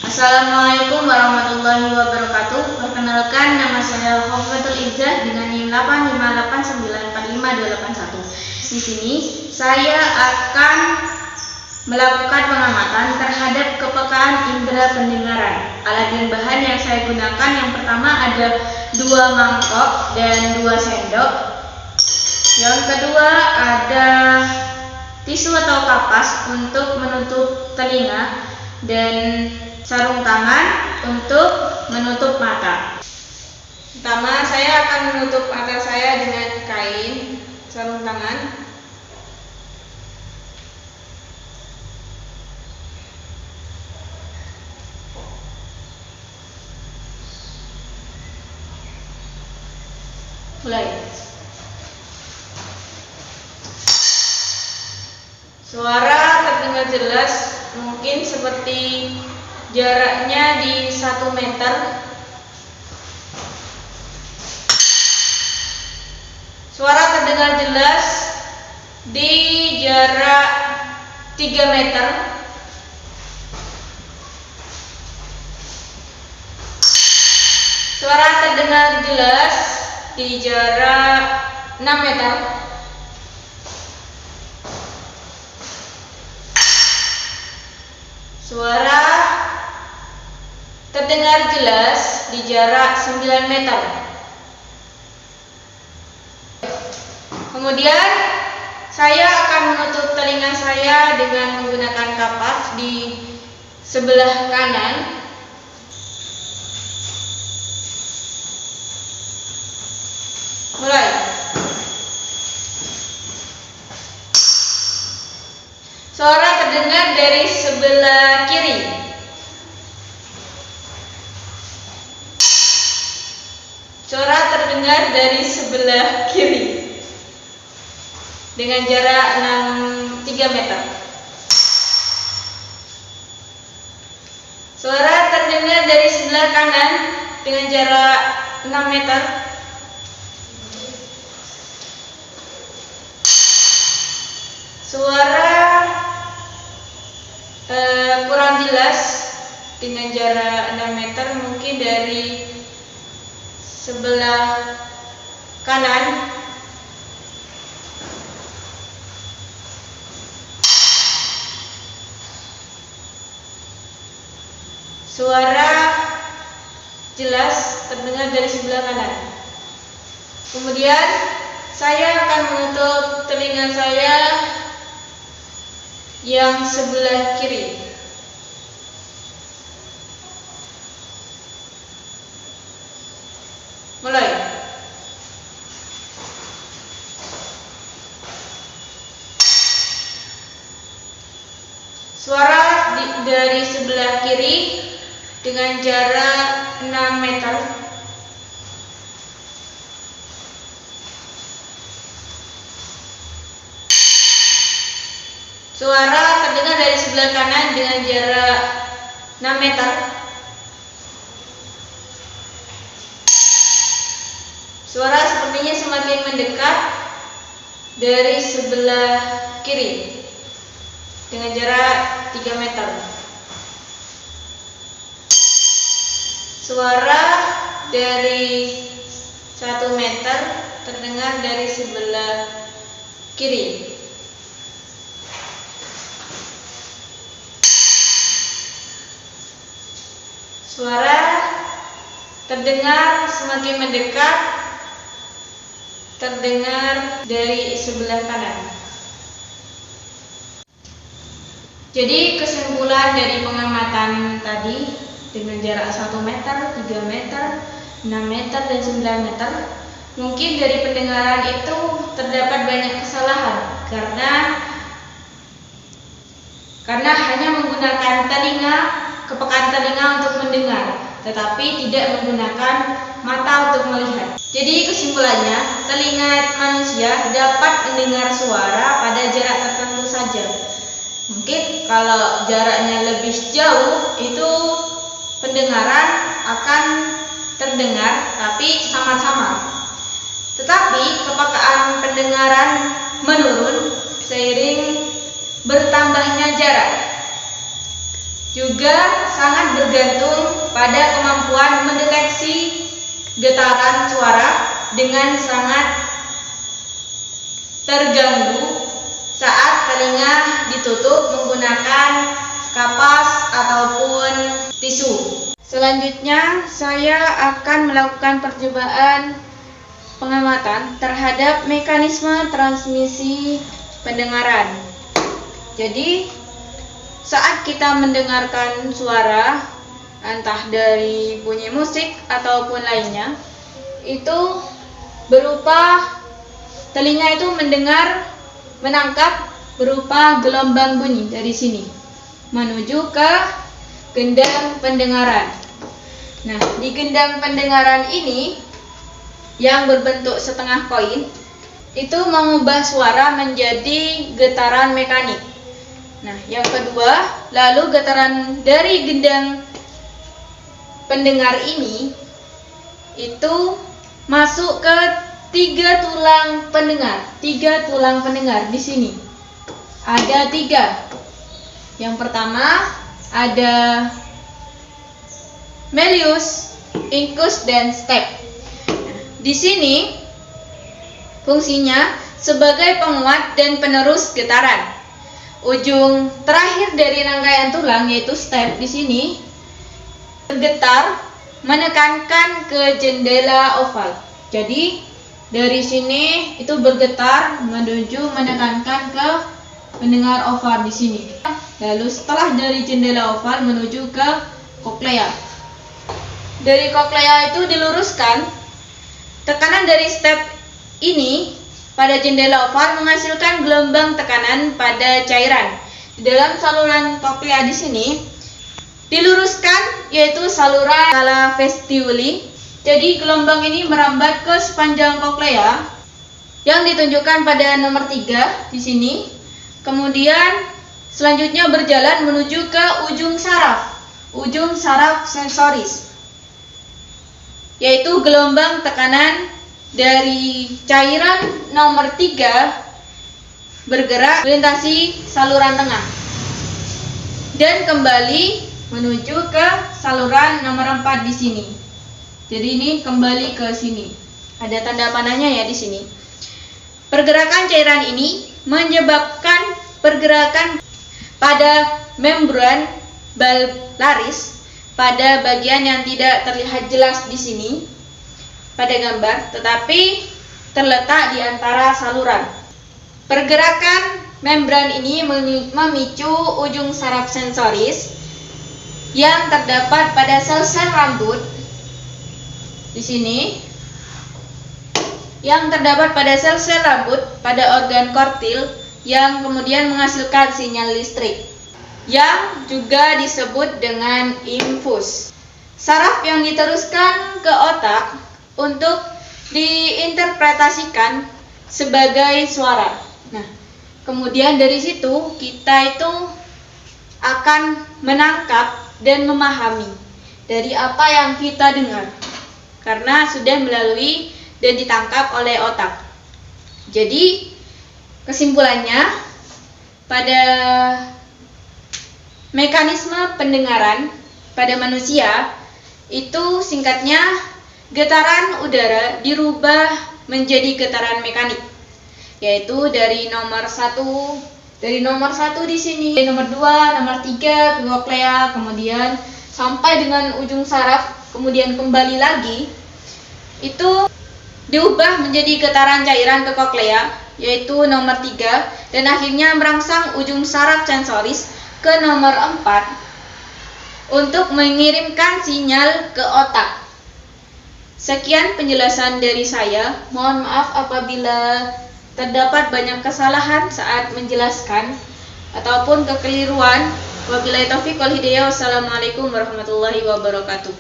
Assalamualaikum warahmatullahi wabarakatuh. Perkenalkan, nama saya Khofifatul Izzah dengan NIM 858945281. Di sini saya akan melakukan pengamatan terhadap kepekaan indera pendengaran. Alat dan bahan yang saya gunakan yang pertama ada 2 mangkok dan 2 sendok. Yang kedua ada tisu atau kapas untuk menutup telinga dan sarung tangan untuk menutup mata. Pertama, saya akan menutup mata saya dengan kain sarung tangan. Mulai. Suara terdengar jelas, mungkin seperti jaraknya di 1 meter. Suara terdengar jelas di jarak 3 meter. Suara terdengar jelas di jarak 6 meter. Suara terdengar jelas di jarak 9 meter. Kemudian saya akan menutup telinga saya dengan menggunakan kapas di sebelah kanan. Mulai. Suara terdengar dari sebelah kiri. Suara terdengar dari sebelah kiri dengan jarak 3 meter. Suara terdengar dari sebelah kanan dengan jarak 6 meter. Suara kurang jelas dengan jarak 6 meter, mungkin dari sebelah kanan. Suara jelas terdengar dari sebelah kanan. Kemudian saya akan menutup telinga saya yang sebelah kiri. Mulai. Suara dari sebelah kiri dengan jarak 6 meter. Suara terdengar dari sebelah kanan dengan jarak 6 meter. Suara sepertinya semakin mendekat dari sebelah kiri dengan jarak 3 meter. Suara dari 1 meter terdengar dari sebelah kiri. Suara terdengar semakin mendekat, terdengar dari sebelah kanan. Jadi kesimpulan dari pengamatan tadi, dengan jarak 1 meter, 3 meter, 6 meter, dan 9 meter, mungkin dari pendengaran itu terdapat banyak kesalahan karena hanya menggunakan kepekaan telinga untuk mendengar, tetapi tidak menggunakan mata untuk melihat. Jadi kesimpulannya, telinga manusia dapat mendengar suara pada jarak tertentu saja. Mungkin kalau jaraknya lebih jauh, itu pendengaran akan terdengar tapi samar-samar. Tetapi kepekaan pendengaran menurun seiring bertambahnya jarak. juga sangat bergantung pada kemampuan mendeteksi getaran suara dengan sangat terganggu saat telinga ditutup menggunakan kapas ataupun tisu. Selanjutnya saya akan melakukan percobaan pengamatan terhadap mekanisme transmisi pendengaran. Jadi saat kita mendengarkan suara entah dari bunyi musik ataupun lainnya, itu berupa telinga itu menangkap berupa gelombang bunyi dari sini menuju ke gendang pendengaran. Nah, di gendang pendengaran ini yang berbentuk setengah koin itu mengubah suara menjadi getaran mekanik. Nah, yang kedua, lalu getaran dari gendang pendengar ini itu masuk ke tiga tulang pendengar di sini. Ada 3. Yang pertama ada Malleus, Incus, dan Step. Di sini fungsinya sebagai penguat dan penerus getaran. Ujung terakhir dari rangkaian tulang yaitu step di sini bergetar menekankan ke jendela oval. Jadi dari sini itu bergetar menuju menekankan ke pendengar oval di sini. Lalu setelah dari jendela oval menuju ke koklea. Dari koklea itu diluruskan. Tekanan dari step ini pada jendela oval menghasilkan gelombang tekanan pada cairan. Di dalam saluran koklea di sini diluruskan yaitu saluran cala vestiuli. Jadi gelombang ini merambat ke sepanjang koklea yang ditunjukkan pada nomor 3 di sini. Kemudian selanjutnya berjalan menuju ke ujung saraf sensoris. Yaitu gelombang tekanan dari cairan nomor 3 bergerak melintasi saluran tengah dan kembali menuju ke saluran nomor 4 di sini. Jadi ini kembali ke sini. Ada tanda panahnya ya di sini. Pergerakan cairan ini menyebabkan pergerakan pada membran balsaris pada bagian yang tidak terlihat jelas di sini pada gambar, tetapi terletak di antara saluran. Pergerakan membran ini memicu ujung saraf sensoris yang terdapat pada sel-sel rambut di sini, yang terdapat pada sel-sel rambut pada organ kortil yang kemudian menghasilkan sinyal listrik yang juga disebut dengan infus. Saraf yang diteruskan ke otak untuk diinterpretasikan sebagai suara. Nah, kemudian dari situ kita itu akan menangkap dan memahami dari apa yang kita dengar karena sudah melalui dan ditangkap oleh otak. Jadi kesimpulannya pada mekanisme pendengaran pada manusia itu singkatnya getaran udara dirubah menjadi getaran mekanik, yaitu dari nomor 1 di sini, nomor 2, nomor 3 ke koklea, kemudian sampai dengan ujung saraf, kemudian kembali lagi itu diubah menjadi getaran cairan ke koklea, yaitu nomor 3, dan akhirnya merangsang ujung saraf sensoris ke nomor 4 untuk mengirimkan sinyal ke otak. Sekian penjelasan dari saya. Mohon maaf apabila terdapat banyak kesalahan saat menjelaskan ataupun kekeliruan. Wabillahi taufiq wal hidayah. Wassalamualaikum warahmatullahi wabarakatuh.